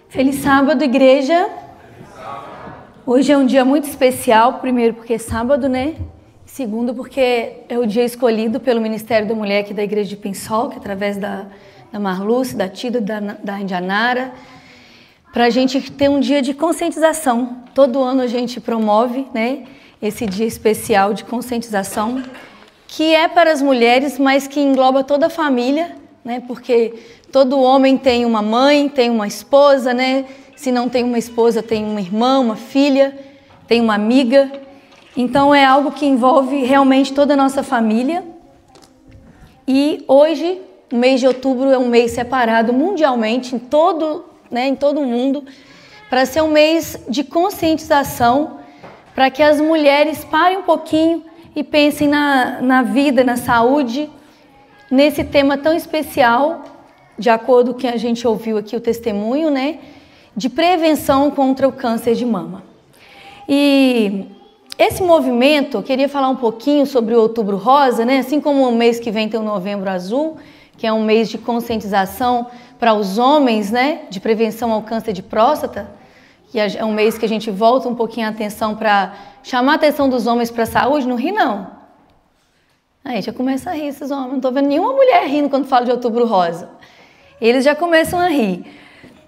Feliz sábado, igreja! Hoje é um dia muito especial, primeiro porque é sábado, né? Segundo porque é o dia escolhido pelo Ministério da Mulher aqui da Igreja de Pensol, que através da Marluce, da Tida, da Indianara, para a gente ter um dia de conscientização. Todo ano a gente promove, né, esse dia especial de conscientização, que é para as mulheres, mas que engloba toda a família, né? Porque todo homem tem uma mãe, tem uma esposa, né? Se não tem uma esposa, tem uma irmã, uma filha, tem uma amiga. Então é algo que envolve realmente toda a nossa família. E hoje, o mês de outubro é um mês separado mundialmente, em todo o mundo, para ser um mês de conscientização, para que as mulheres parem um pouquinho e pensem na vida, na saúde, nesse tema tão especial, de acordo com o que a gente ouviu aqui, o testemunho, né, de prevenção contra o câncer de mama. E esse movimento, eu queria falar um pouquinho sobre o Outubro Rosa, né, assim como o mês que vem tem o Novembro Azul, que é um mês de conscientização para os homens, né, de prevenção ao câncer de próstata, que é um mês que a gente volta um pouquinho a atenção para chamar a atenção dos homens para a saúde. Não ri, não. Aí já começa a rir esses homens. Não estou vendo nenhuma mulher rindo quando falo de Outubro Rosa. Eles já começam a rir.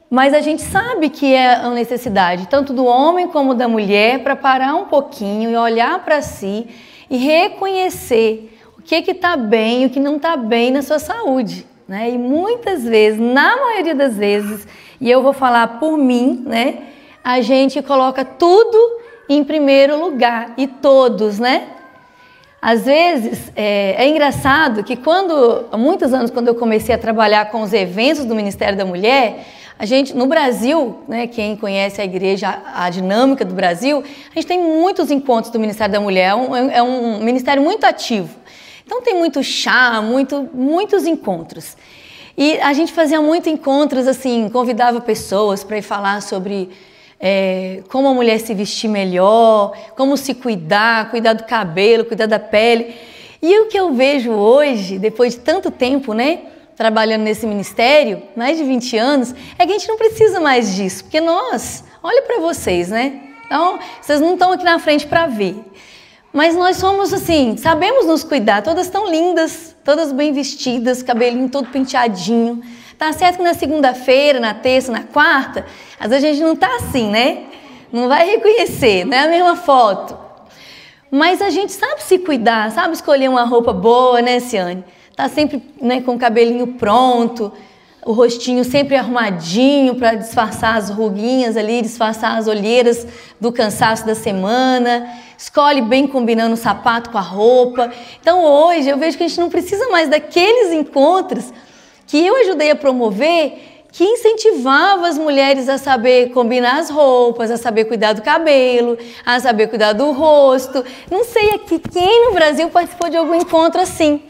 Mas a gente sabe que é a necessidade, tanto do homem como da mulher, para parar um pouquinho e olhar para si e reconhecer o que está bem e o que não está bem na sua saúde, né? E muitas vezes, na maioria das vezes, e eu vou falar por mim, né? A gente coloca tudo em primeiro lugar, e todos, né? Às vezes, é engraçado que há muitos anos, quando eu comecei a trabalhar com os eventos do Ministério da Mulher, a gente, no Brasil, né, quem conhece a igreja, a dinâmica do Brasil, a gente tem muitos encontros do Ministério da Mulher, é um ministério muito ativo. Então tem muito chá, muitos encontros. E a gente fazia muitos encontros, assim, convidava pessoas para ir falar sobre como a mulher se vestir melhor, como se cuidar do cabelo, cuidar da pele. E o que eu vejo hoje, depois de tanto tempo, né, trabalhando nesse ministério, mais de 20 anos, é que a gente não precisa mais disso, porque olha para vocês, né? Então, vocês não estão aqui na frente para ver, mas nós somos assim, sabemos nos cuidar, todas tão lindas, todas bem vestidas, cabelinho todo penteadinho. Tá certo que na segunda-feira, na terça, na quarta, às vezes a gente não tá assim, né? Não vai reconhecer, não é a mesma foto. Mas a gente sabe se cuidar, sabe escolher uma roupa boa, né, Ciane? Tá sempre, né, com o cabelinho pronto, o rostinho sempre arrumadinho para disfarçar as ruguinhas ali, disfarçar as olheiras do cansaço da semana. Escolhe bem combinando o sapato com a roupa. Então hoje eu vejo que a gente não precisa mais daqueles encontros que eu ajudei a promover, que incentivava as mulheres a saber combinar as roupas, a saber cuidar do cabelo, a saber cuidar do rosto. Não sei aqui quem no Brasil participou de algum encontro assim.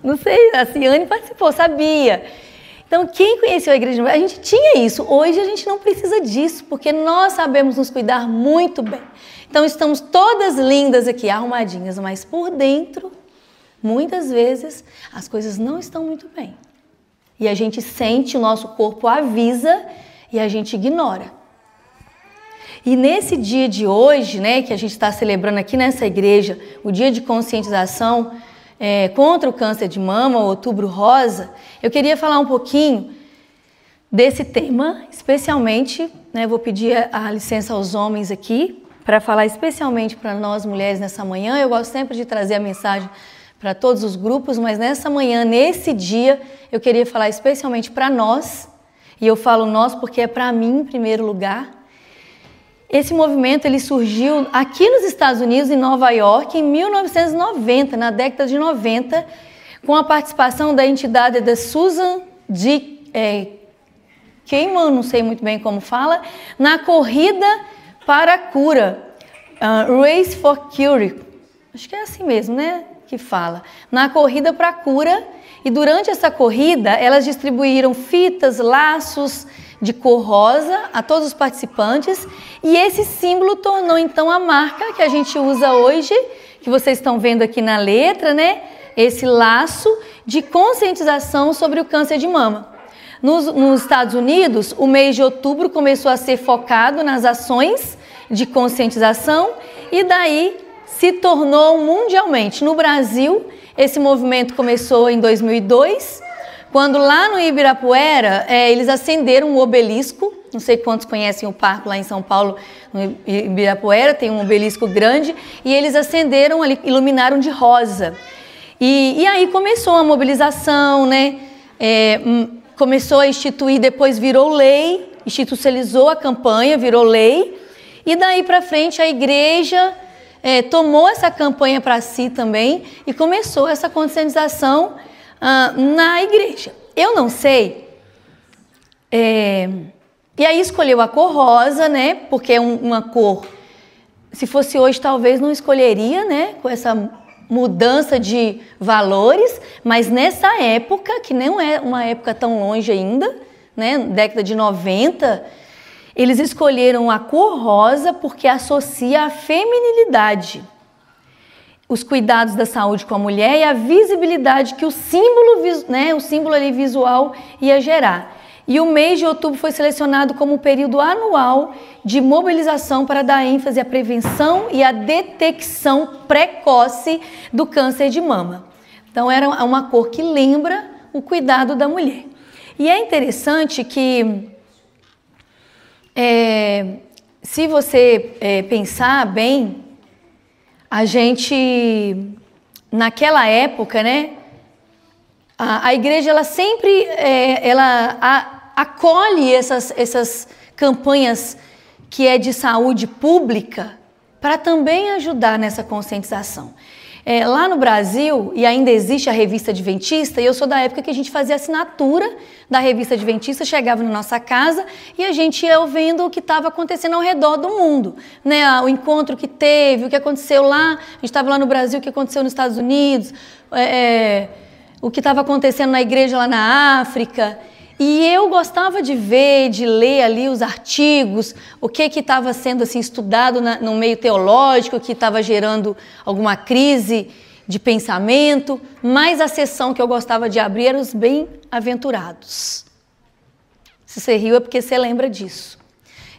Não sei, a Ciane participou, sabia. Então, quem conheceu a igreja, a gente tinha isso. Hoje a gente não precisa disso, porque nós sabemos nos cuidar muito bem. Então, estamos todas lindas aqui, arrumadinhas, mas por dentro, muitas vezes, as coisas não estão muito bem. E a gente sente, o nosso corpo avisa e a gente ignora. E nesse dia de hoje, né, que a gente está celebrando aqui nessa igreja, o dia de conscientização contra o câncer de mama, o Outubro Rosa, eu queria falar um pouquinho desse tema, especialmente, né, vou pedir a licença aos homens aqui, para falar especialmente para nós mulheres nessa manhã. Eu gosto sempre de trazer a mensagem para todos os grupos, mas nessa manhã, nesse dia, eu queria falar especialmente para nós, e eu falo nós porque é para mim em primeiro lugar. Esse movimento ele surgiu aqui nos Estados Unidos, em Nova York, em 1990, na década de 90, com a participação da entidade da Susan G. Komen, não sei muito bem como fala, na corrida para a cura, Race for Cure, acho que é assim mesmo, né? Que fala, na corrida para a cura, e durante essa corrida elas distribuíram fitas, laços de cor rosa a todos os participantes, e esse símbolo tornou então a marca que a gente usa hoje, que vocês estão vendo aqui na letra, né? Esse laço de conscientização sobre o câncer de mama. Nos Estados Unidos, o mês de outubro começou a ser focado nas ações de conscientização e daí se tornou mundialmente. No Brasil, esse movimento começou em 2002, quando lá no Ibirapuera, eles acenderam um obelisco. Não sei quantos conhecem o parque lá em São Paulo, no Ibirapuera, tem um obelisco grande, e eles acenderam ali, iluminaram de rosa. E aí começou a mobilização, né? Começou a instituir, depois virou lei, institucionalizou a campanha, virou lei, e daí para frente a igreja tomou essa campanha para si também e começou essa conscientização na igreja. Eu não sei, e aí escolheu a cor rosa, né? Porque é uma cor, se fosse hoje talvez não escolheria, né? Com essa mudança de valores, mas nessa época, que não é uma época tão longe ainda, né? Década de 90, eles escolheram a cor rosa porque associa a feminilidade, os cuidados da saúde com a mulher e a visibilidade que o símbolo ali visual ia gerar. E o mês de outubro foi selecionado como um período anual de mobilização para dar ênfase à prevenção e à detecção precoce do câncer de mama. Então era uma cor que lembra o cuidado da mulher. E é interessante que, se você pensar bem, a gente, naquela época, né, a igreja ela sempre acolhe essas campanhas que é de saúde pública para também ajudar nessa conscientização. Lá no Brasil, e ainda existe a Revista Adventista, e eu sou da época que a gente fazia assinatura da Revista Adventista, chegava na nossa casa e a gente ia vendo o que estava acontecendo ao redor do mundo, né? O encontro que teve, o que aconteceu lá, a gente estava lá no Brasil, o que aconteceu nos Estados Unidos, o que estava acontecendo na igreja lá na África. E eu gostava de ver, de ler ali os artigos, o que estava sendo assim, estudado no meio teológico, que estava gerando alguma crise de pensamento, mas a seção que eu gostava de abrir era os bem-aventurados. Se você riu é porque você lembra disso.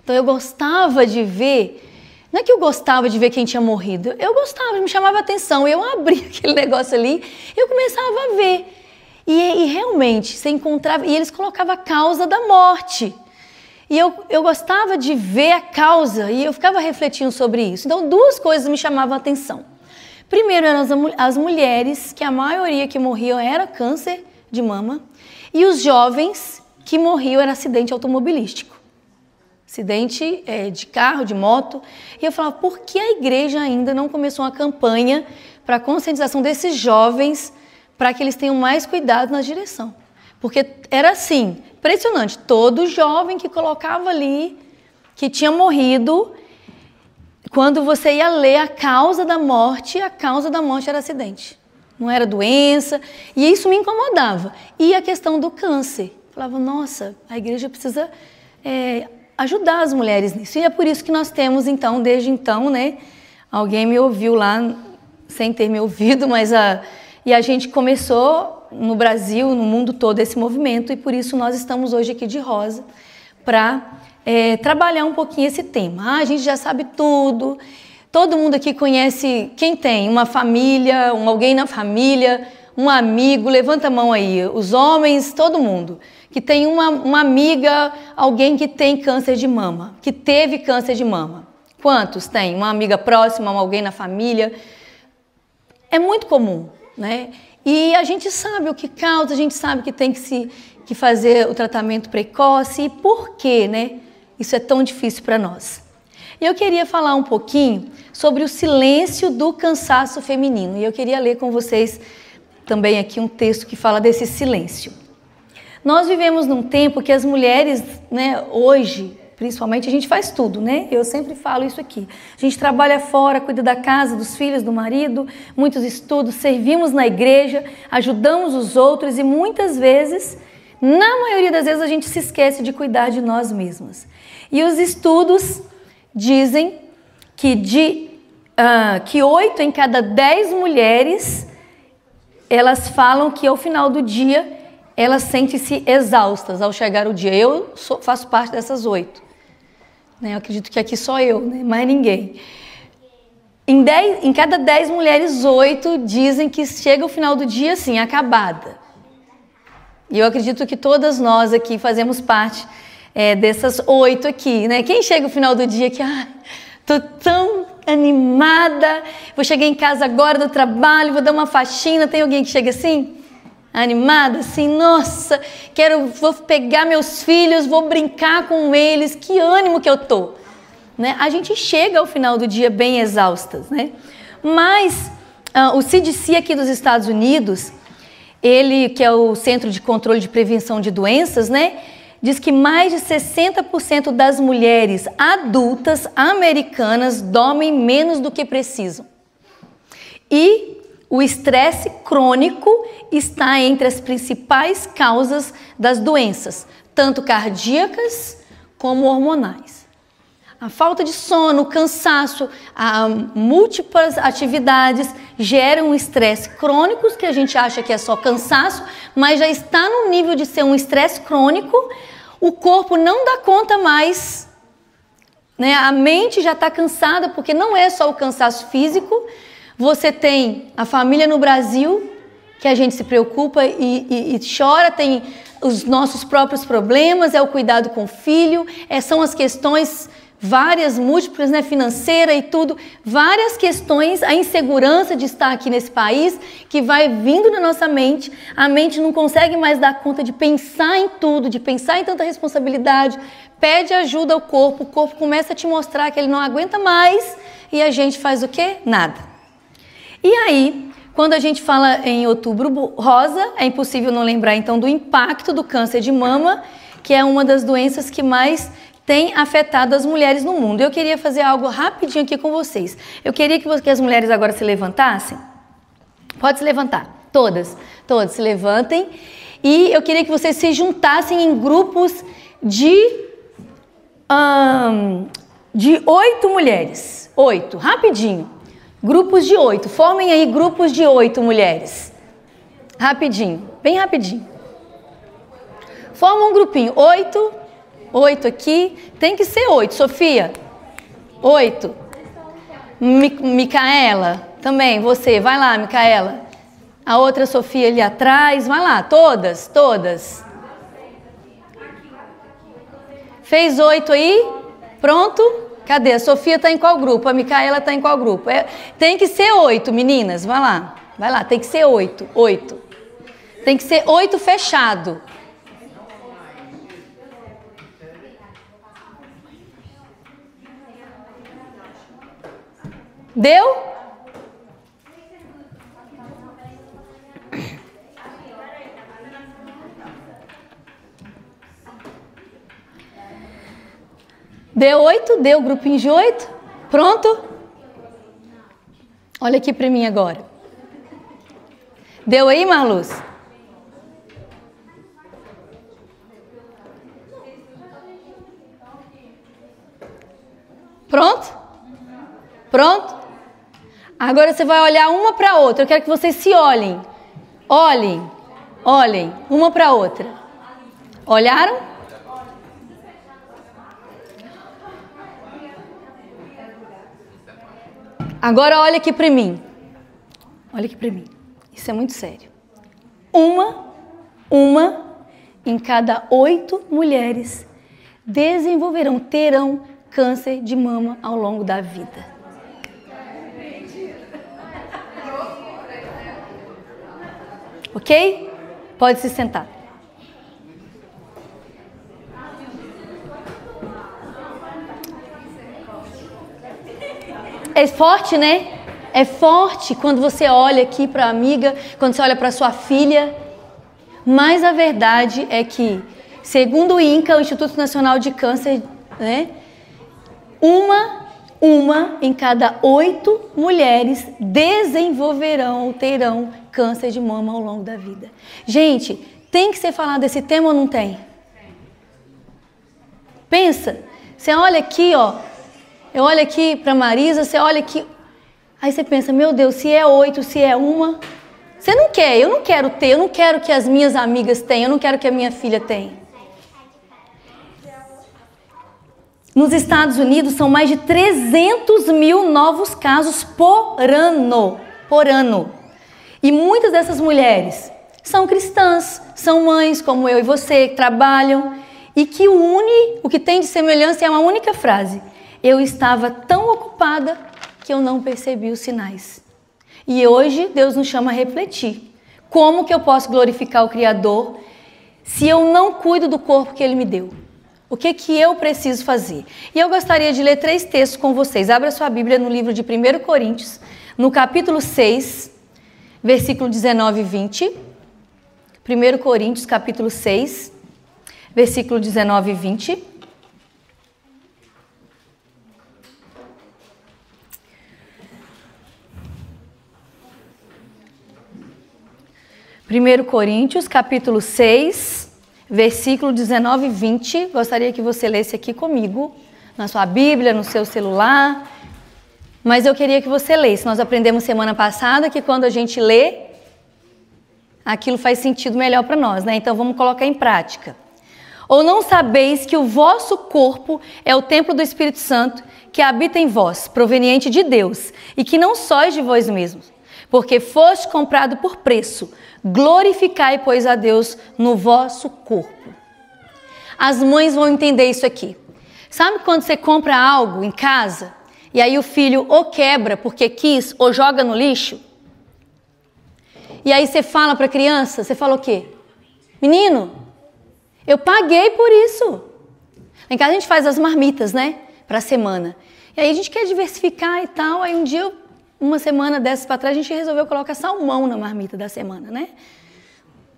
Então eu gostava de ver, não é que eu gostava de ver quem tinha morrido, eu gostava, me chamava a atenção, eu abria aquele negócio ali e eu começava a ver. E realmente, você encontrava, e eles colocavam a causa da morte. E eu gostava de ver a causa, e eu ficava refletindo sobre isso. Então, duas coisas me chamavam a atenção. Primeiro, eram as mulheres, que a maioria que morriam era câncer de mama, e os jovens que morriam era acidente automobilístico. Acidente de carro, de moto. E eu falava, por que a igreja ainda não começou uma campanha para a conscientização desses jovens, para que eles tenham mais cuidado na direção? Porque era assim, impressionante, todo jovem que colocava ali, que tinha morrido, quando você ia ler a causa da morte era acidente, não era doença, e isso me incomodava. E a questão do câncer, eu falava, nossa, a igreja precisa ajudar as mulheres nisso, e é por isso que nós temos então, desde então, né, alguém me ouviu lá, sem ter me ouvido, e a gente começou no Brasil, no mundo todo, esse movimento, e por isso nós estamos hoje aqui de rosa para trabalhar um pouquinho esse tema. A gente já sabe tudo, todo mundo aqui conhece quem tem uma família, alguém na família, um amigo, levanta a mão aí, os homens, todo mundo, que tem uma amiga, alguém que tem câncer de mama, que teve câncer de mama. Quantos tem? Uma amiga próxima, alguém na família? É muito comum, né? E a gente sabe o que causa, a gente sabe que tem que fazer o tratamento precoce. E por que, né? Isso é tão difícil para nós. E eu queria falar um pouquinho sobre o silêncio do cansaço feminino. E eu queria ler com vocês também aqui um texto que fala desse silêncio. Nós vivemos num tempo que as mulheres, né, hoje, principalmente, a gente faz tudo, né? Eu sempre falo isso aqui. A gente trabalha fora, cuida da casa, dos filhos, do marido, muitos estudos, servimos na igreja, ajudamos os outros e muitas vezes, na maioria das vezes, a gente se esquece de cuidar de nós mesmas. E os estudos dizem que 8 em cada 10 mulheres, elas falam que ao final do dia elas sentem-se exaustas ao chegar o dia. Eu faço parte dessas 8. Né? Eu acredito que aqui só eu, né? Mais ninguém. Em cada 10 mulheres, 8 dizem que chega o final do dia assim, acabada. E eu acredito que todas nós aqui fazemos parte dessas 8 aqui, né? Quem chega o final do dia que, tô tão animada, vou chegar em casa agora do trabalho, vou dar uma faxina, tem alguém que chega assim? Animada, assim, nossa, vou pegar meus filhos, vou brincar com eles, que ânimo que eu tô. Né? A gente chega ao final do dia bem exaustas, né? Mas o CDC aqui dos Estados Unidos, ele que é o Centro de Controle de Prevenção de Doenças, né? Diz que mais de 60% das mulheres adultas americanas dormem menos do que precisam. E o estresse crônico está entre as principais causas das doenças, tanto cardíacas como hormonais. A falta de sono, o cansaço, múltiplas atividades geram um estresse crônico, que a gente acha que é só cansaço, mas já está no nível de ser um estresse crônico, o corpo não dá conta mais, né? A mente já está cansada, porque não é só o cansaço físico, você tem a família no Brasil, que a gente se preocupa e chora, tem os nossos próprios problemas, é o cuidado com o filho, são as questões várias, múltiplas, né, financeira e tudo, várias questões, a insegurança de estar aqui nesse país, que vai vindo na nossa mente, a mente não consegue mais dar conta de pensar em tudo, de pensar em tanta responsabilidade, pede ajuda ao corpo, o corpo começa a te mostrar que ele não aguenta mais, e a gente faz o quê? Nada. E aí, quando a gente fala em Outubro Rosa, é impossível não lembrar então do impacto do câncer de mama, que é uma das doenças que mais tem afetado as mulheres no mundo. Eu queria fazer algo rapidinho aqui com vocês. Eu queria que as mulheres agora se levantassem. Pode se levantar. Todas se levantem. E eu queria que vocês se juntassem em grupos de 8 mulheres. 8, rapidinho. Grupos de 8. Formem aí grupos de 8 mulheres. Rapidinho, bem rapidinho. Forma um grupinho. 8 aqui, tem que ser 8. Sofia, 8. Micaela, também, você, vai lá, Micaela. A outra Sofia ali atrás, vai lá, todas. Fez 8 aí? Pronto? Cadê? A Sofia está em qual grupo? A Micaela está em qual grupo? Tem que ser 8, meninas, vai lá, tem que ser 8. Tem que ser 8 fechado. Deu? Deu 8? Deu grupinho de 8? Pronto? Olha aqui para mim agora. Deu aí, Marluz? Pronto? Agora você vai olhar uma para outra. Eu quero que vocês se olhem. Olhem, uma para outra. Olharam? Agora olha aqui para mim. Olha aqui para mim. Isso é muito sério. Uma em cada 8 mulheres terão câncer de mama ao longo da vida. Ok? Pode se sentar. É forte, né? É forte quando você olha aqui para a amiga, quando você olha para sua filha. Mas a verdade é que, segundo o INCA, o Instituto Nacional de Câncer, né? Uma em cada 8 mulheres desenvolverão ou terão câncer de mama ao longo da vida. Gente, tem que ser falado desse tema ou não tem? Pensa, você olha aqui, ó. Eu olho aqui para Marisa, você olha aqui. Aí você pensa, meu Deus, se é 8, se é uma, Você não quer, eu não quero ter, eu não quero que as minhas amigas tenham, eu não quero que a minha filha tenha. Nos Estados Unidos são mais de 300 mil novos casos por ano. Por ano. E muitas dessas mulheres são cristãs, são mães como eu e você, que trabalham. E que o que tem de semelhança é uma única frase. Eu estava tão ocupada que eu não percebi os sinais. E hoje Deus nos chama a refletir. Como que eu posso glorificar o Criador se eu não cuido do corpo que Ele me deu? O que eu preciso fazer? E eu gostaria de ler 3 textos com vocês. Abra sua Bíblia no livro de 1 Coríntios, no capítulo 6, versículo 19 e 20. 1 Coríntios, capítulo 6, versículo 19 e 20. Primeiro Coríntios, capítulo 6, versículo 19 e 20. Gostaria que você lesse aqui comigo, na sua Bíblia, no seu celular. Mas eu queria que você lesse. Nós aprendemos semana passada que quando a gente lê, aquilo faz sentido melhor para nós, né? Então vamos colocar em prática. Ou não sabeis que o vosso corpo é o templo do Espírito Santo que habita em vós, proveniente de Deus, e que não sois de vós mesmos, porque foste comprado por preço. Glorificai, pois, a Deus no vosso corpo. As mães vão entender isso aqui. Sabe quando você compra algo em casa e aí o filho ou quebra porque quis ou joga no lixo? E aí você fala para a criança, você fala o quê? Menino, eu paguei por isso. Lá em casa a gente faz as marmitas, né? Para a semana. E aí a gente quer diversificar e tal. Aí um dia, uma semana dessas para trás, a gente resolveu colocar salmão na marmita da semana, né?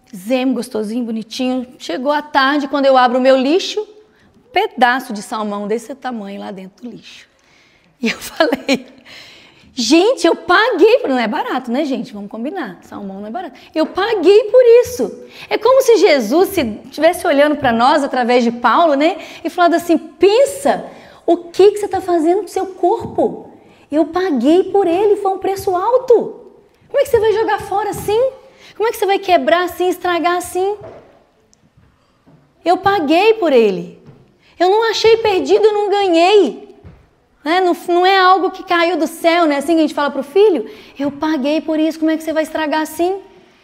Fizemos gostosinho, bonitinho. Chegou a tarde, quando eu abro o meu lixo, um pedaço de salmão desse tamanho lá dentro do lixo. E eu falei, gente, eu paguei, não é barato, né, gente? Vamos combinar, salmão não é barato. Eu paguei por isso. É como se Jesus estivesse olhando para nós através de Paulo, né? E falando assim, pensa, o que você está fazendo com o seu corpo? Eu paguei por ele, foi um preço alto. Como é que você vai jogar fora assim? Como é que você vai quebrar assim, estragar assim? Eu paguei por ele. Eu não achei perdido, eu não ganhei. Né? Não é algo que caiu do céu, né? Assim que a gente fala para o filho. Eu paguei por isso, como é que você vai estragar assim?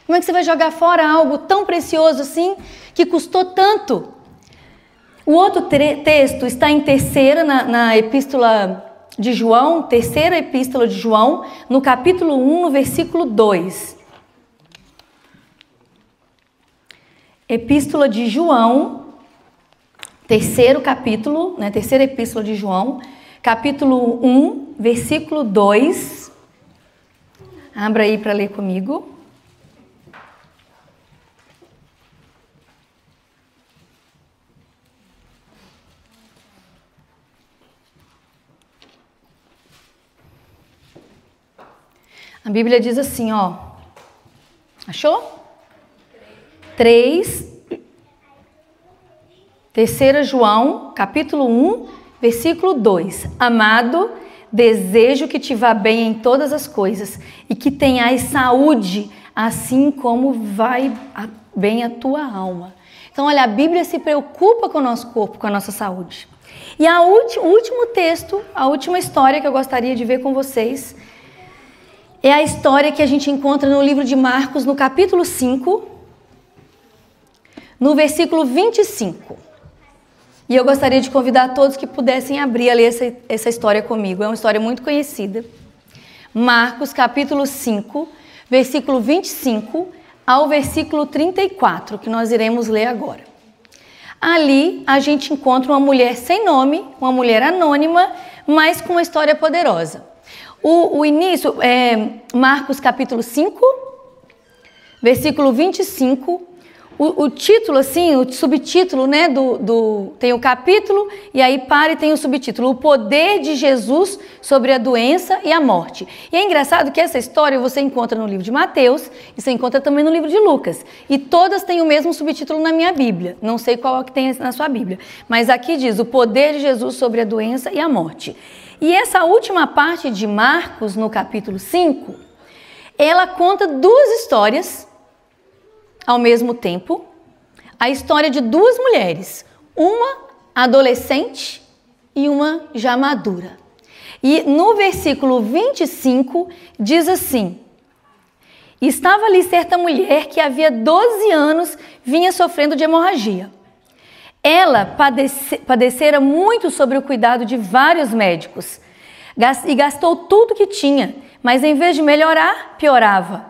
Como é que você vai jogar fora algo tão precioso assim, que custou tanto? O outro texto está em terceira, na epístola de João, terceira epístola de João, no capítulo 1, no versículo 2. Epístola de João, terceiro capítulo, né, terceira epístola de João, capítulo 1, versículo 2. Abra aí para ler comigo. A Bíblia diz assim, ó. Achou? 3, terceira João, capítulo 1, versículo 2. Amado, desejo que te vá bem em todas as coisas e que tenhais saúde, assim como vai bem a tua alma. Então, olha, a Bíblia se preocupa com o nosso corpo, com a nossa saúde. E o último texto, a última história que eu gostaria de ver com vocês é a história que a gente encontra no livro de Marcos, no capítulo 5, no versículo 25. E eu gostaria de convidar todos que pudessem abrir a ler essa história comigo. É uma história muito conhecida. Marcos, capítulo 5, versículo 25 ao versículo 34, que nós iremos ler agora. Ali a gente encontra uma mulher sem nome, uma mulher anônima, mas com uma história poderosa. O início é Marcos capítulo 5, versículo 25. O título, assim, o subtítulo, né, tem o capítulo e aí para e tem o subtítulo. O poder de Jesus sobre a doença e a morte. E é engraçado que essa história você encontra no livro de Mateus e você encontra também no livro de Lucas. E todas têm o mesmo subtítulo na minha Bíblia. Não sei qual é o que tem na sua Bíblia. Mas aqui diz o poder de Jesus sobre a doença e a morte. E essa última parte de Marcos, no capítulo 5, ela conta duas histórias ao mesmo tempo. A história de duas mulheres, uma adolescente e uma já madura. E no versículo 25 diz assim: estava ali certa mulher que havia 12 anos vinha sofrendo de hemorragia. Ela padecera muito sobre o cuidado de vários médicos e gastou tudo que tinha, mas em vez de melhorar, piorava.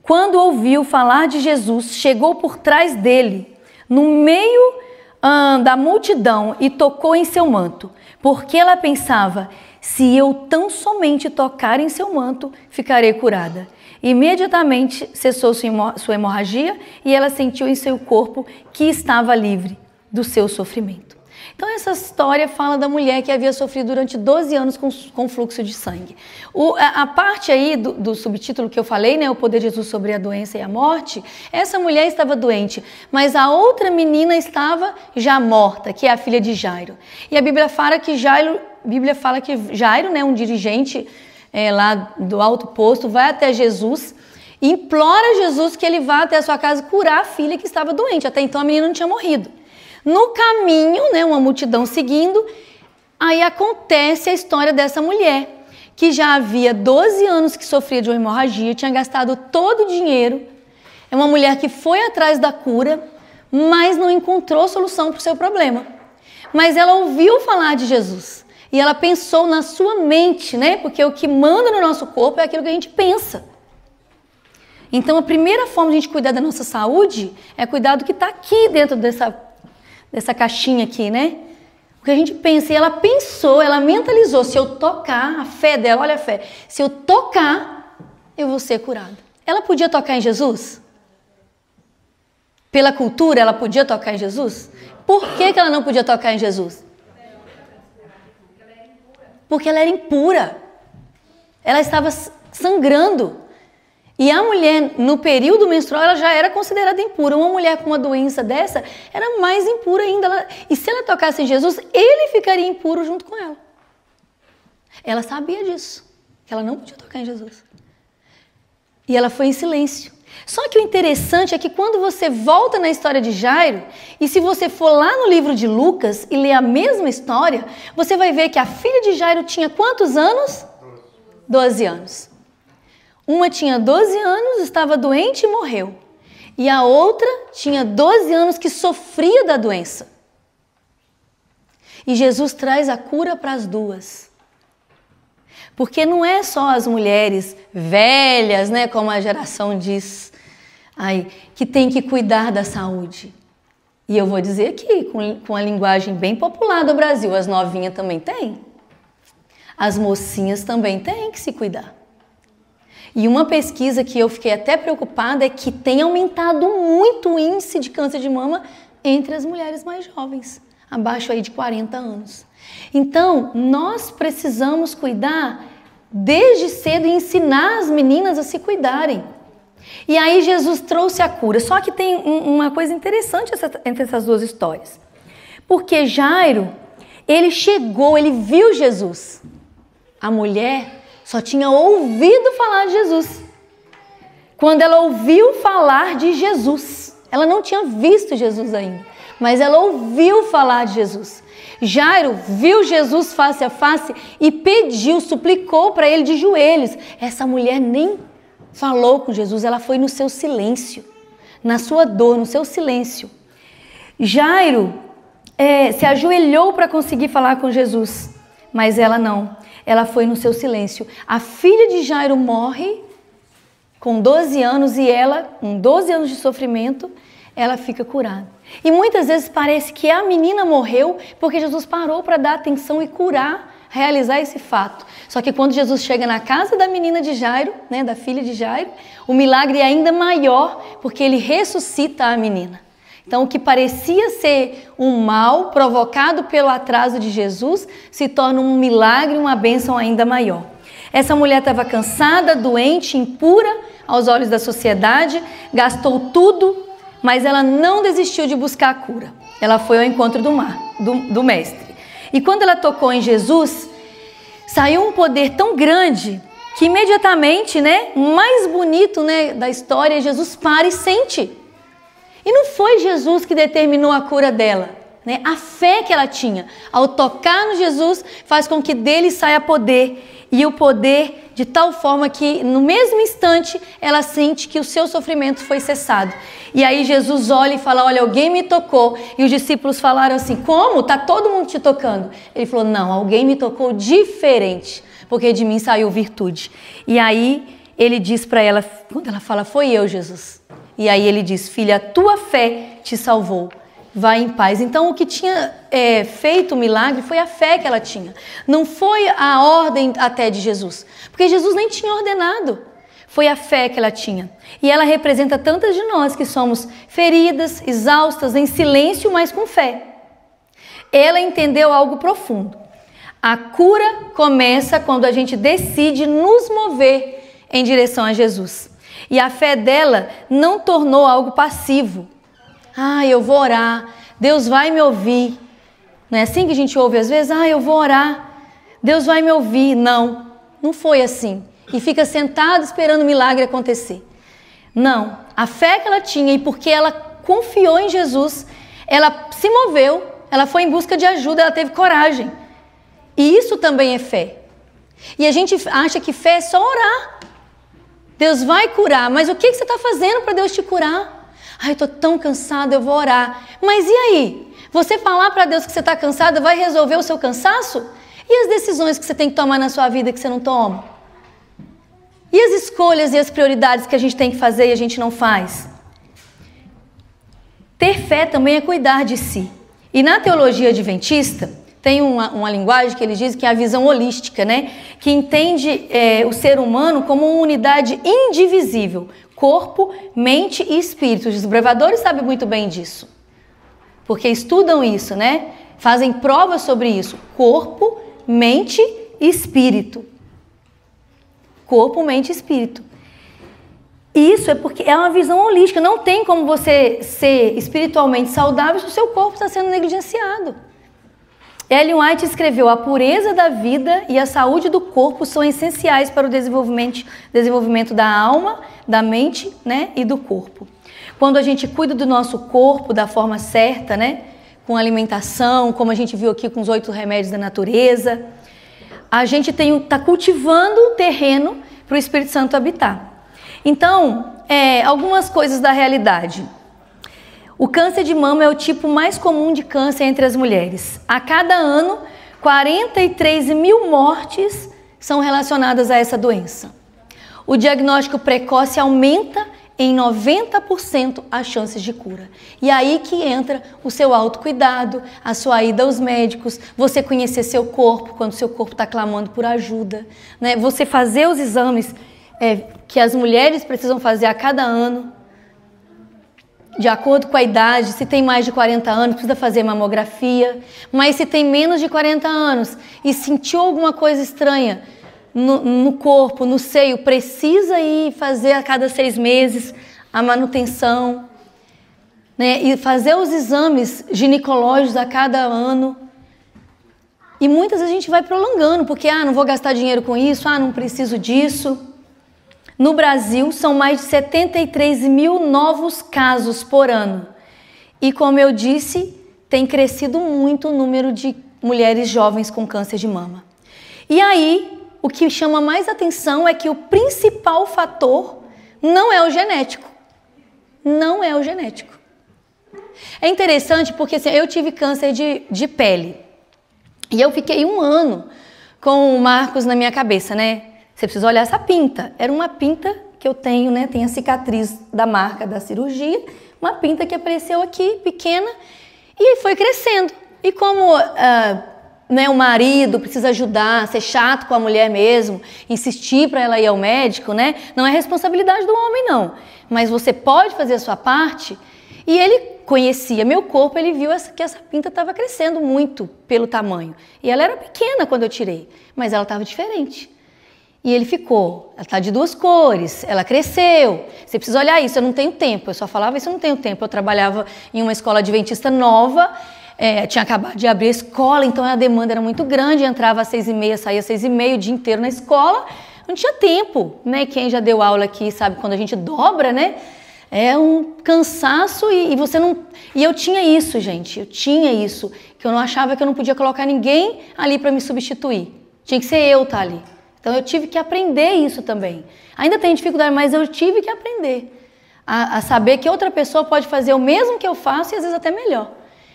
Quando ouviu falar de Jesus, chegou por trás dele, no meio da multidão, e tocou em seu manto, porque ela pensava: se eu tão somente tocar em seu manto, ficarei curada. Imediatamente cessou sua hemorragia e ela sentiu em seu corpo que estava livre do seu sofrimento. Então essa história fala da mulher que havia sofrido durante 12 anos com fluxo de sangue. A parte aí do subtítulo que eu falei, né, o poder de Jesus sobre a doença e a morte, essa mulher estava doente, mas a outra menina estava já morta, que é a filha de Jairo. E a Bíblia fala que Jairo, né, um dirigente lá do alto posto, vai até Jesus e implora a Jesus que ele vá até a sua casa curar a filha que estava doente. Até então a menina não tinha morrido. No caminho, né, uma multidão seguindo, aí acontece a história dessa mulher, que já havia 12 anos que sofria de uma hemorragia, tinha gastado todo o dinheiro. É uma mulher que foi atrás da cura, mas não encontrou solução para o seu problema. Mas ela ouviu falar de Jesus e ela pensou na sua mente, né? Porque o que manda no nosso corpo é aquilo que a gente pensa. Então a primeira forma de a gente cuidar da nossa saúde é cuidar do que está aqui dentro dessa caixinha aqui, né? O que a gente pensa. E ela pensou, ela mentalizou: se eu tocar, a fé dela, olha a fé, se eu tocar, eu vou ser curada. Ela podia tocar em Jesus? Pela cultura, ela podia tocar em Jesus? Por que ela não podia tocar em Jesus? Porque ela era impura. Ela estava sangrando. E a mulher, no período menstrual, ela já era considerada impura. Uma mulher com uma doença dessa era mais impura ainda. E se ela tocasse em Jesus, ele ficaria impuro junto com ela. Ela sabia disso, que ela não podia tocar em Jesus. E ela foi em silêncio. Só que o interessante é que quando você volta na história de Jairo, e se você for lá no livro de Lucas e ler a mesma história, você vai ver que a filha de Jairo tinha quantos anos? 12 anos. Uma tinha 12 anos, estava doente e morreu. E a outra tinha 12 anos que sofria da doença. E Jesus traz a cura para as duas. Porque não é só as mulheres velhas, né, como a geração diz, que tem que cuidar da saúde. E eu vou dizer aqui, com a linguagem bem popular do Brasil, as novinhas também têm. As mocinhas também têm que se cuidar. E uma pesquisa que eu fiquei até preocupada é que tem aumentado muito o índice de câncer de mama entre as mulheres mais jovens, abaixo aí de 40 anos. Então, nós precisamos cuidar desde cedo e ensinar as meninas a se cuidarem. E aí Jesus trouxe a cura. Só que tem uma coisa interessante entre essas duas histórias. Porque Jairo, ele chegou, ele viu Jesus. A mulher só tinha ouvido falar de Jesus. Quando ela ouviu falar de Jesus, ela não tinha visto Jesus ainda, mas ela ouviu falar de Jesus. Jairo viu Jesus face a face e pediu, suplicou para ele de joelhos. Essa mulher nem falou com Jesus, ela foi no seu silêncio, na sua dor, no seu silêncio. Jairo se ajoelhou para conseguir falar com Jesus, mas ela não. Ela foi no seu silêncio. A filha de Jairo morre com 12 anos e ela, com 12 anos de sofrimento, ela fica curada. E muitas vezes parece que a menina morreu porque Jesus parou para dar atenção e curar, realizar esse fato. Só que quando Jesus chega na casa da menina de Jairo, né, da filha de Jairo, o milagre é ainda maior porque ele ressuscita a menina. Então, o que parecia ser um mal provocado pelo atraso de Jesus se torna um milagre, uma bênção ainda maior. Essa mulher estava cansada, doente, impura aos olhos da sociedade, gastou tudo, mas ela não desistiu de buscar a cura. Ela foi ao encontro do mestre. E quando ela tocou em Jesus, saiu um poder tão grande que imediatamente, né, o mais bonito, né, da história, Jesus para e sente. E não foi Jesus que determinou a cura dela, né? A fé que ela tinha, ao tocar no Jesus, faz com que dele saia poder, e o poder de tal forma que no mesmo instante ela sente que o seu sofrimento foi cessado. E aí Jesus olha e fala, olha, alguém me tocou. E os discípulos falaram assim, como? Tá todo mundo te tocando. Ele falou, não, alguém me tocou diferente, porque de mim saiu virtude. E aí ele diz para ela, quando ela fala, foi eu, Jesus. E aí ele diz, filha, a tua fé te salvou. Vai em paz. Então o que tinha feito o milagre foi a fé que ela tinha. Não foi a ordem até de Jesus. Porque Jesus nem tinha ordenado. Foi a fé que ela tinha. E ela representa tantas de nós que somos feridas, exaustas, em silêncio, mas com fé. Ela entendeu algo profundo. A cura começa quando a gente decide nos mover em direção a Jesus. E a fé dela não tornou algo passivo. Eu vou orar, Deus vai me ouvir. Não é assim que a gente ouve às vezes? Eu vou orar, Deus vai me ouvir. Não, não foi assim. E fica sentado esperando o milagre acontecer. Não, a fé que ela tinha e porque ela confiou em Jesus, ela se moveu, ela foi em busca de ajuda, ela teve coragem. E isso também é fé. E a gente acha que fé é só orar. Deus vai curar, mas o que você está fazendo para Deus te curar? Eu estou tão cansada, eu vou orar. Mas e aí? Você falar para Deus que você está cansada vai resolver o seu cansaço? E as decisões que você tem que tomar na sua vida que você não toma? E as escolhas e as prioridades que a gente tem que fazer e a gente não faz? Ter fé também é cuidar de si. E na teologia adventista, tem uma linguagem que eles dizem que é a visão holística, né? Que entende o ser humano como uma unidade indivisível. Corpo, mente e espírito. Os desbravadores sabem muito bem disso. Porque estudam isso, né? Fazem provas sobre isso. Corpo, mente e espírito. Corpo, mente e espírito. E isso é porque é uma visão holística. Não tem como você ser espiritualmente saudável se o seu corpo está sendo negligenciado. Ellen White escreveu, a pureza da vida e a saúde do corpo são essenciais para o desenvolvimento da alma, da mente, né, e do corpo. Quando a gente cuida do nosso corpo da forma certa, né, com alimentação, como a gente viu aqui com os 8 remédios da natureza, a gente está cultivando o terreno para o Espírito Santo habitar. Então, algumas coisas da realidade. O câncer de mama é o tipo mais comum de câncer entre as mulheres. A cada ano, 43 mil mortes são relacionadas a essa doença. O diagnóstico precoce aumenta em 90% as chances de cura. E aí que entra o seu autocuidado, a sua ida aos médicos, você conhecer seu corpo quando seu corpo está clamando por ajuda, né? Você fazer os exames que as mulheres precisam fazer a cada ano, de acordo com a idade. Se tem mais de 40 anos, precisa fazer mamografia. Mas se tem menos de 40 anos e sentiu alguma coisa estranha no corpo, no seio, precisa ir fazer a cada 6 meses a manutenção, né? E fazer os exames ginecológicos a cada ano. E muitas vezes a gente vai prolongando, porque não vou gastar dinheiro com isso, não preciso disso. No Brasil, são mais de 73 mil novos casos por ano. E como eu disse, tem crescido muito o número de mulheres jovens com câncer de mama. E aí, o que chama mais atenção é que o principal fator não é o genético. Não é o genético. É interessante porque assim, eu tive câncer de pele. E eu fiquei 1 ano com o Marcos na minha cabeça, né? Você precisa olhar essa pinta. Era uma pinta que eu tenho, né? Tem a cicatriz da marca da cirurgia. Uma pinta que apareceu aqui, pequena, e foi crescendo. E como o marido precisa ajudar, ser chato com a mulher mesmo, insistir para ela ir ao médico, né? Não é responsabilidade do homem, não. Mas você pode fazer a sua parte. E ele conhecia meu corpo, ele viu que essa pinta estava crescendo muito pelo tamanho. E ela era pequena quando eu tirei, mas ela estava diferente. E ele ficou, ela está de 2 cores, ela cresceu. Você precisa olhar isso, eu não tenho tempo. Eu só falava isso, eu não tenho tempo. Eu trabalhava em uma escola adventista nova, tinha acabado de abrir a escola, então a demanda era muito grande. Entrava às 6h30, saía às 6h30, o dia inteiro na escola. Não tinha tempo, né? Quem já deu aula aqui sabe quando a gente dobra, né? É um cansaço e você não... E eu tinha isso, gente, eu tinha isso, que eu não achava que eu não podia colocar ninguém ali para me substituir. Tinha que ser eu estar ali. Então eu tive que aprender isso também. Ainda tenho dificuldade, mas eu tive que aprender a saber que outra pessoa pode fazer o mesmo que eu faço e às vezes até melhor.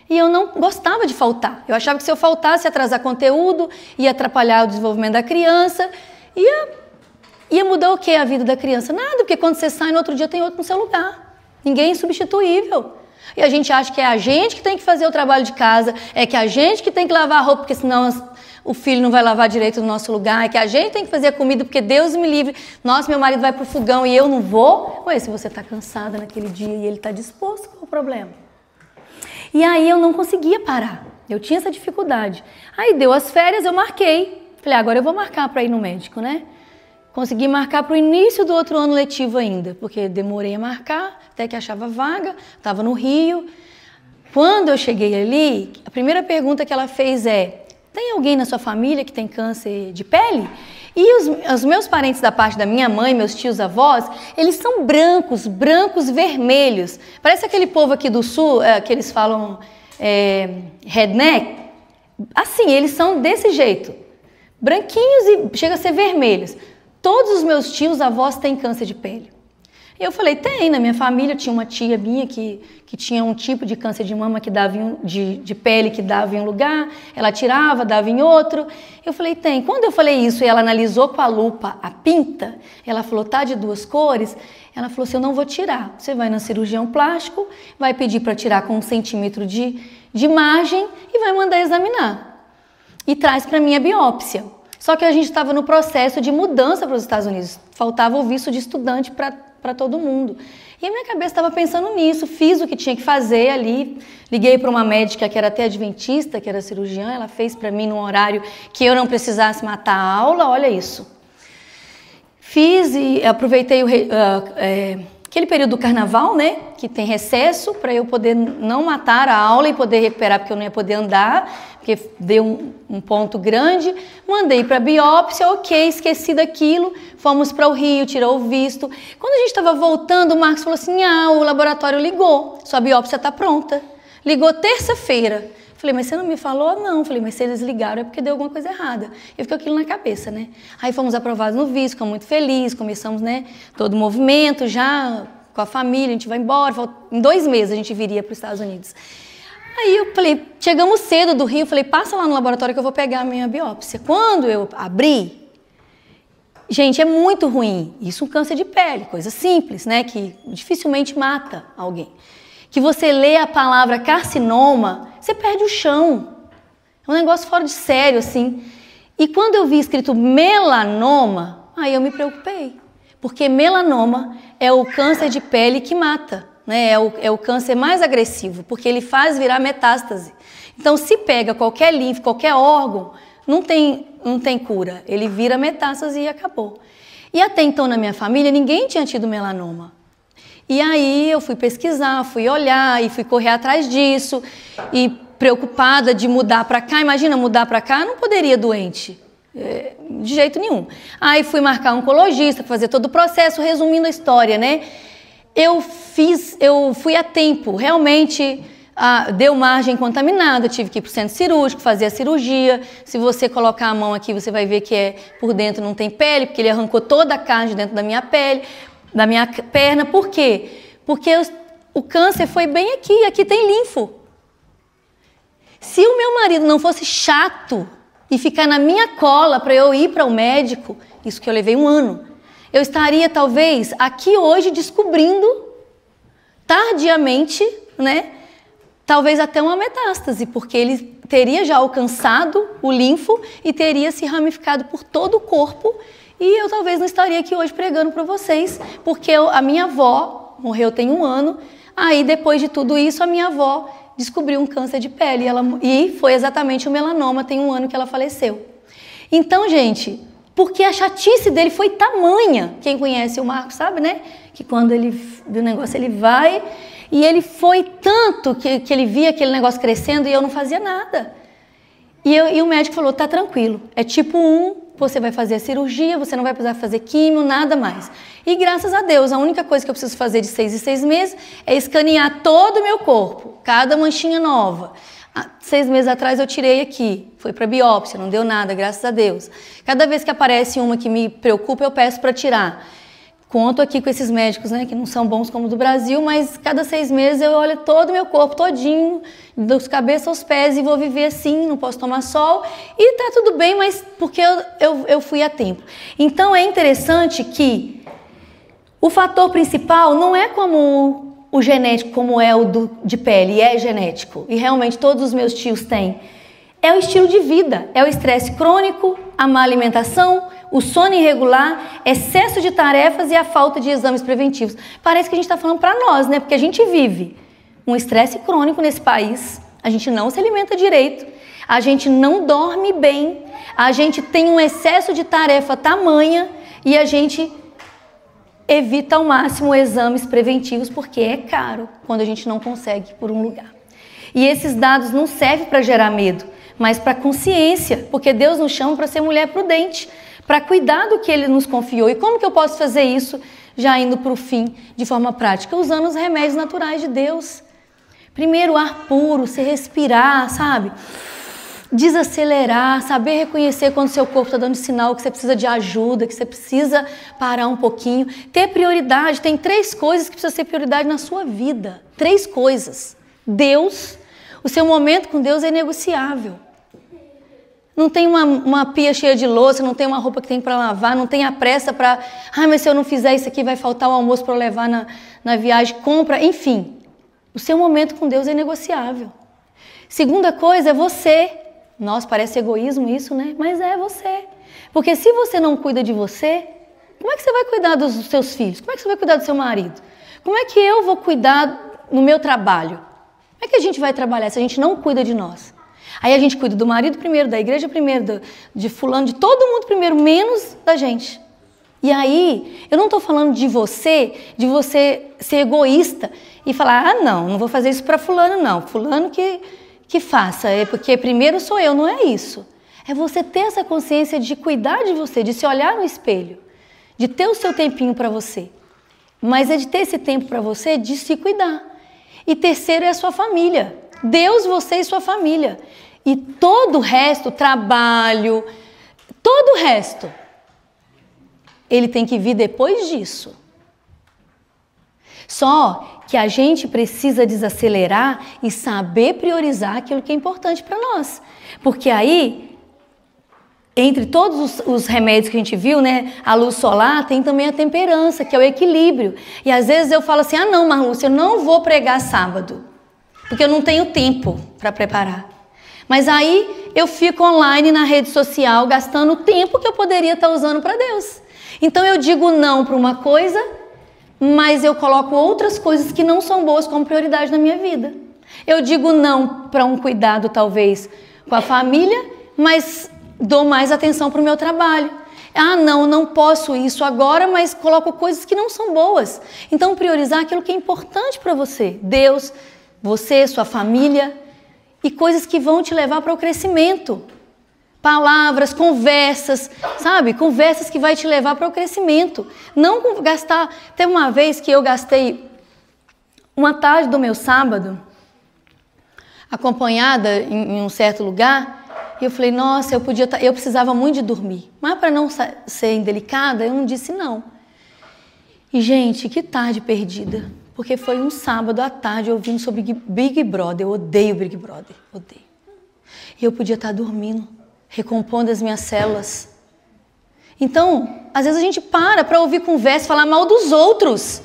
E eu não gostava de faltar. Eu achava que se eu faltasse ia atrasar conteúdo, ia atrapalhar o desenvolvimento da criança, ia mudar o quê a vida da criança? Nada, porque quando você sai no outro dia tem outro no seu lugar. Ninguém é insubstituível. E a gente acha que é a gente que tem que fazer o trabalho de casa, é que a gente que tem que lavar a roupa, porque senão o filho não vai lavar direito no nosso lugar, é que a gente tem que fazer a comida, porque Deus me livre. Nossa, meu marido vai pro fogão e eu não vou. Ué, se você está cansada naquele dia e ele está disposto, qual o problema? E aí eu não conseguia parar. Eu tinha essa dificuldade. Aí deu as férias, eu marquei. Falei, agora eu vou marcar para ir no médico, né? Consegui marcar para o início do outro ano letivo ainda, porque demorei a marcar, até que achava vaga, estava no Rio. Quando eu cheguei ali, a primeira pergunta que ela fez é: tem alguém na sua família que tem câncer de pele? E os meus parentes da parte da minha mãe, meus tios avós, eles são brancos, brancos vermelhos. Parece aquele povo aqui do sul, que eles falam redneck. Assim, eles são desse jeito. Branquinhos e chega a ser vermelhos. Todos os meus tios avós têm câncer de pele. E eu falei, tem, na minha família tinha uma tia minha que tinha um tipo de câncer de mama que dava de pele que dava em um lugar, ela tirava, dava em outro. Eu falei, tem. Quando eu falei isso e ela analisou com a lupa a pinta, ela falou, tá de duas cores, ela falou assim, eu não vou tirar. Você vai na cirurgião plástico, vai pedir para tirar com 1 centímetro de margem e vai mandar examinar. E traz para mim a biópsia. Só que a gente estava no processo de mudança para os Estados Unidos. Faltava o visto de estudante para todo mundo. E a minha cabeça estava pensando nisso, fiz o que tinha que fazer ali, liguei para uma médica que era até adventista, que era cirurgiã, ela fez para mim num horário que eu não precisasse matar a aula, olha isso. Fiz e aproveitei aquele período do carnaval, né, que tem recesso, para eu poder não matar a aula e poder recuperar, porque eu não ia poder andar, porque deu um ponto grande, mandei para a biópsia, ok, esqueci daquilo, fomos para o Rio, tirou o visto. Quando a gente estava voltando, o Marcos falou assim, o laboratório ligou, sua biópsia está pronta. Ligou terça-feira. Falei, mas você não me falou? Não. Falei, mas se eles ligaram é porque deu alguma coisa errada. Eu fiquei aquilo na cabeça, né? Aí fomos aprovados no visto, ficamos muito felizes, começamos, né, todo o movimento já com a família, a gente vai embora, em 2 meses a gente viria para os Estados Unidos. Aí eu falei, chegamos cedo do Rio, falei, passa lá no laboratório que eu vou pegar a minha biópsia. Quando eu abri, gente, é muito ruim. Isso é um câncer de pele, coisa simples, né, que dificilmente mata alguém. Que você lê a palavra carcinoma, você perde o chão. É um negócio fora de sério, assim. E quando eu vi escrito melanoma, aí eu me preocupei. Porque melanoma é o câncer de pele que mata, né? É o câncer mais agressivo, porque ele faz virar metástase. Então, se pega qualquer linfa, qualquer órgão, não tem cura. Ele vira metástase e acabou. E até então, na minha família, ninguém tinha tido melanoma. E aí eu fui pesquisar, fui olhar e fui correr atrás disso e preocupada de mudar para cá. Imagina, mudar para cá, eu não poderia doente, de jeito nenhum. Aí fui marcar um oncologista, fazer todo o processo, resumindo a história, né? Eu fui a tempo, realmente deu margem contaminada, tive que ir para o centro cirúrgico, fazer a cirurgia. Se você colocar a mão aqui, você vai ver que por dentro não tem pele, porque ele arrancou toda a carne dentro da minha pele. Da minha perna, por quê? Porque o câncer foi bem aqui, aqui tem linfo. Se o meu marido não fosse chato e ficar na minha cola para eu ir para o médico, isso que eu levei 1 ano, eu estaria talvez aqui hoje descobrindo, tardiamente, né, talvez até uma metástase, porque ele teria já alcançado o linfo e teria se ramificado por todo o corpo. E eu talvez não estaria aqui hoje pregando para vocês, porque a minha avó morreu tem 1 ano, aí depois de tudo isso a minha avó descobriu um câncer de pele e foi exatamente o melanoma, tem 1 ano que ela faleceu. Então, gente, porque a chatice dele foi tamanha, quem conhece o Marcos sabe, né? Que quando ele vê o negócio ele vai, e ele foi tanto que ele via aquele negócio crescendo e eu não fazia nada. E o médico falou, tá tranquilo, é tipo 1, você vai fazer a cirurgia, você não vai precisar fazer químio, nada mais. E graças a Deus, a única coisa que eu preciso fazer de 6 em 6 meses é escanear todo o meu corpo, cada manchinha nova. 6 meses atrás eu tirei aqui, foi para biópsia, não deu nada, graças a Deus. Cada vez que aparece uma que me preocupa, eu peço para tirar. Conto aqui com esses médicos, né, que não são bons como o do Brasil, mas cada 6 meses eu olho todo o meu corpo todinho, dos cabeça aos pés, e vou viver assim, não posso tomar sol, e tá tudo bem, mas porque eu fui a tempo. Então é interessante que o fator principal não é como o genético, como é o de pele, é genético, e realmente todos os meus tios têm. É o estilo de vida, é o estresse crônico, a má alimentação, o sono irregular, excesso de tarefas e a falta de exames preventivos. Parece que a gente está falando para nós, né? Porque a gente vive um estresse crônico nesse país, a gente não se alimenta direito, a gente não dorme bem, a gente tem um excesso de tarefa tamanha e a gente evita ao máximo exames preventivos porque é caro quando a gente não consegue ir por um lugar. E esses dados não servem para gerar medo, mas para consciência, porque Deus nos chama para ser mulher prudente, para cuidar do que Ele nos confiou. E como que eu posso fazer isso, já indo para o fim, de forma prática? Usando os remédios naturais de Deus. Primeiro, ar puro, você respirar, sabe? Desacelerar, saber reconhecer quando seu corpo está dando sinal que você precisa de ajuda, que você precisa parar um pouquinho. Ter prioridade, tem 3 coisas que precisam ser prioridade na sua vida. 3 coisas. Deus, o seu momento com Deus é negociável. Não tem uma pia cheia de louça, não tem uma roupa que tem para lavar, não tem a pressa para... mas se eu não fizer isso aqui vai faltar o almoço para eu levar na viagem, compra, enfim. O seu momento com Deus é negociável. Segunda coisa é você. Nossa, parece egoísmo isso, né? Mas é você. Porque se você não cuida de você, como é que você vai cuidar dos seus filhos? Como é que você vai cuidar do seu marido? Como é que eu vou cuidar no meu trabalho? Como é que a gente vai trabalhar se a gente não cuida de nós? Aí a gente cuida do marido primeiro, da igreja primeiro, de fulano, de todo mundo primeiro, menos da gente. E aí, eu não estou falando de você ser egoísta e falar, não vou fazer isso para fulano não, fulano que faça, é porque primeiro sou eu, não é isso. É você ter essa consciência de cuidar de você, de se olhar no espelho, de ter o seu tempinho para você. Mas é de ter esse tempo para você, de se cuidar. E terceiro é a sua família. Deus, você e sua família. E todo o resto, trabalho, todo o resto, ele tem que vir depois disso. Só que a gente precisa desacelerar e saber priorizar aquilo que é importante para nós. Porque aí, entre todos os remédios que a gente viu, né, a luz solar, tem também a temperança, que é o equilíbrio. E às vezes eu falo assim, não, Marlúcia, eu não vou pregar sábado, porque eu não tenho tempo para preparar. Mas aí eu fico online na rede social, gastando o tempo que eu poderia estar usando para Deus. Então eu digo não para uma coisa, mas eu coloco outras coisas que não são boas como prioridade na minha vida. Eu digo não para um cuidado talvez com a família, mas dou mais atenção para o meu trabalho. Não posso isso agora, mas coloco coisas que não são boas. Então priorizar aquilo que é importante para você. Deus, você, sua família, e coisas que vão te levar para o crescimento. Palavras, conversas, sabe? Conversas que vai te levar para o crescimento. Não gastar... Teve uma vez que eu gastei uma tarde do meu sábado, acompanhada em um certo lugar, e eu falei, nossa, eu precisava muito de dormir. Mas para não ser indelicada, eu não disse não. E, gente, que tarde perdida. Porque foi um sábado à tarde ouvindo sobre Big Brother. Eu odeio Big Brother, odeio. E eu podia estar dormindo, recompondo as minhas células. Então, às vezes a gente para ouvir conversa, falar mal dos outros.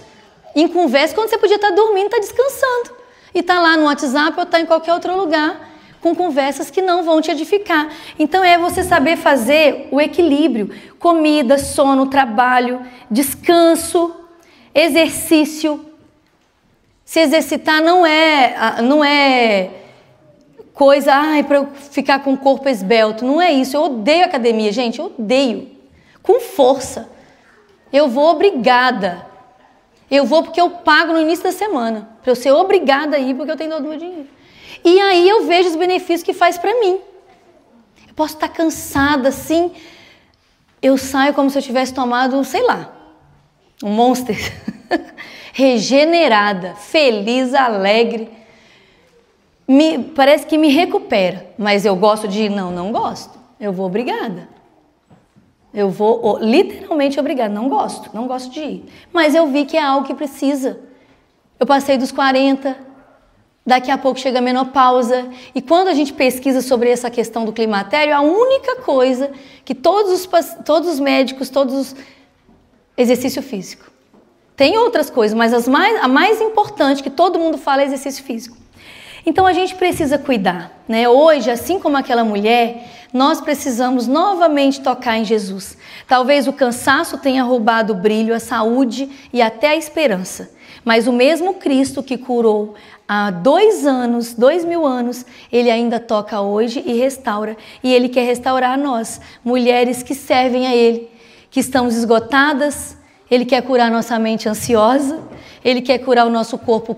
Em conversa, quando você podia estar dormindo, estar descansando. E estar lá no WhatsApp ou estar em qualquer outro lugar, com conversas que não vão te edificar. Então é você saber fazer o equilíbrio. Comida, sono, trabalho, descanso, exercício. Se exercitar não é coisa, para eu ficar com o corpo esbelto. Não é isso. Eu odeio academia, gente. Eu odeio. Com força. Eu vou obrigada. Eu vou porque eu pago no início da semana. Para eu ser obrigada a ir porque eu tenho todo o meu dinheiro. E aí eu vejo os benefícios que faz para mim. Eu posso estar cansada assim, eu saio como se eu tivesse tomado, sei lá, um Monster. Regenerada, feliz, alegre. Parece que me recupera. Mas eu gosto de ir? Não gosto. Eu vou obrigada. Eu vou literalmente obrigada. Não gosto de ir. Mas eu vi que é algo que precisa. Eu passei dos 40, daqui a pouco chega a menopausa. E quando a gente pesquisa sobre essa questão do climatério, a única coisa que todos os médicos, exercício físico. Tem outras coisas, mas a mais importante que todo mundo fala é exercício físico. Então a gente precisa cuidar, né? Hoje, assim como aquela mulher, nós precisamos novamente tocar em Jesus. Talvez o cansaço tenha roubado o brilho, a saúde e até a esperança. Mas o mesmo Cristo que curou há 2000 anos, Ele ainda toca hoje e restaura. E Ele quer restaurar nós, mulheres que servem a Ele, que estamos esgotadas. Ele quer curar nossa mente ansiosa, Ele quer curar o nosso corpo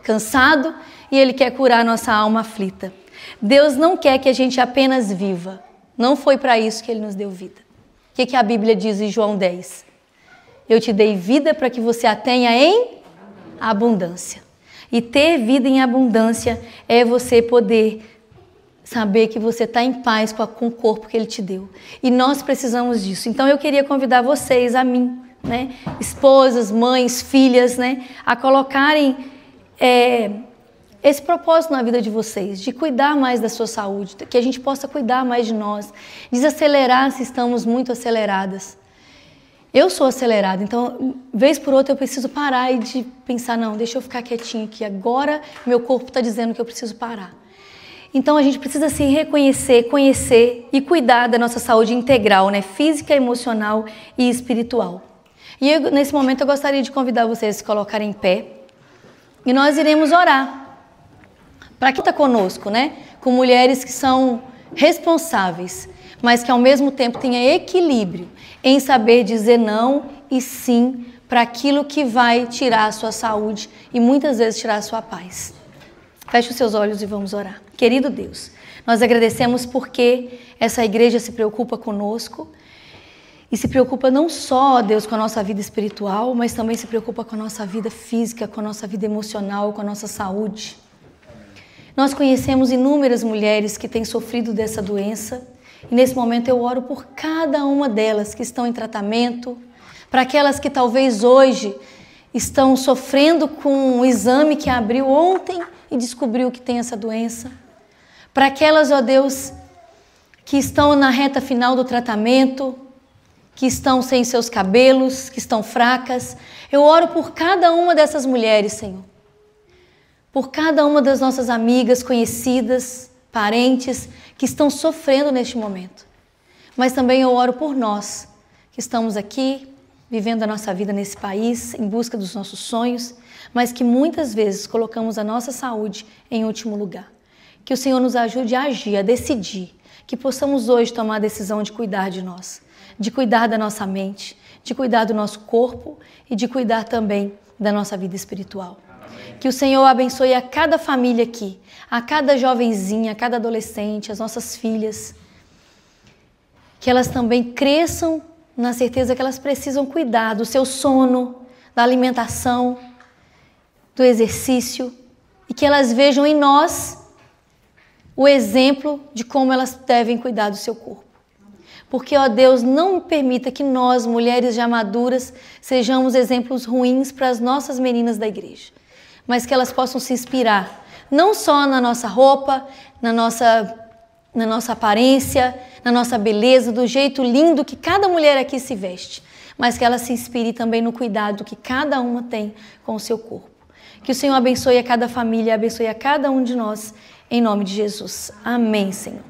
cansado e Ele quer curar nossa alma aflita. Deus não quer que a gente apenas viva. Não foi para isso que Ele nos deu vida. O que a Bíblia diz em João 10? Eu te dei vida para que você a tenha em abundância. E ter vida em abundância é você poder saber que você está em paz com o corpo que Ele te deu. E nós precisamos disso. Então eu queria convidar vocês, a mim, né, esposas, mães, filhas, né, a colocarem esse propósito na vida de vocês, de cuidar mais da sua saúde, que a gente possa cuidar mais de nós, desacelerar se estamos muito aceleradas. Eu sou acelerada, então, vez por outra, eu preciso parar e de pensar, não, deixa eu ficar quietinha aqui, agora meu corpo está dizendo que eu preciso parar. Então, a gente precisa se reconhecer, conhecer e cuidar da nossa saúde integral, né? Física, emocional e espiritual. E nesse momento, eu gostaria de convidar vocês a se colocarem em pé e nós iremos orar. Para quem está conosco, né? Com mulheres que são responsáveis, mas que ao mesmo tempo tenham equilíbrio em saber dizer não e sim para aquilo que vai tirar a sua saúde e muitas vezes tirar a sua paz. Feche os seus olhos e vamos orar. Querido Deus, nós agradecemos porque essa igreja se preocupa conosco e se preocupa não só, Deus, com a nossa vida espiritual, mas também se preocupa com a nossa vida física, com a nossa vida emocional, com a nossa saúde. Nós conhecemos inúmeras mulheres que têm sofrido dessa doença e nesse momento eu oro por cada uma delas que estão em tratamento, para aquelas que talvez hoje estão sofrendo com um exame que abriu ontem e descobriu que tem essa doença. Para aquelas, ó Deus, que estão na reta final do tratamento, que estão sem seus cabelos, que estão fracas. Eu oro por cada uma dessas mulheres, Senhor. Por cada uma das nossas amigas, conhecidas, parentes, que estão sofrendo neste momento. Mas também eu oro por nós, que estamos aqui, vivendo a nossa vida nesse país, em busca dos nossos sonhos, mas que muitas vezes colocamos a nossa saúde em último lugar. Que o Senhor nos ajude a agir, a decidir, que possamos hoje tomar a decisão de cuidar de nós, de cuidar da nossa mente, de cuidar do nosso corpo e de cuidar também da nossa vida espiritual. Que o Senhor abençoe a cada família aqui, a cada jovenzinha, a cada adolescente, as nossas filhas, que elas também cresçam na certeza que elas precisam cuidar do seu sono, da alimentação, do exercício, e que elas vejam em nós o exemplo de como elas devem cuidar do seu corpo. Porque, ó Deus, não permita que nós, mulheres já maduras, sejamos exemplos ruins para as nossas meninas da igreja, mas que elas possam se inspirar, não só na nossa roupa, na nossa aparência, na nossa beleza, do jeito lindo que cada mulher aqui se veste, mas que ela se inspire também no cuidado que cada uma tem com o seu corpo. Que o Senhor abençoe a cada família, abençoe a cada um de nós, em nome de Jesus. Amém, Senhor.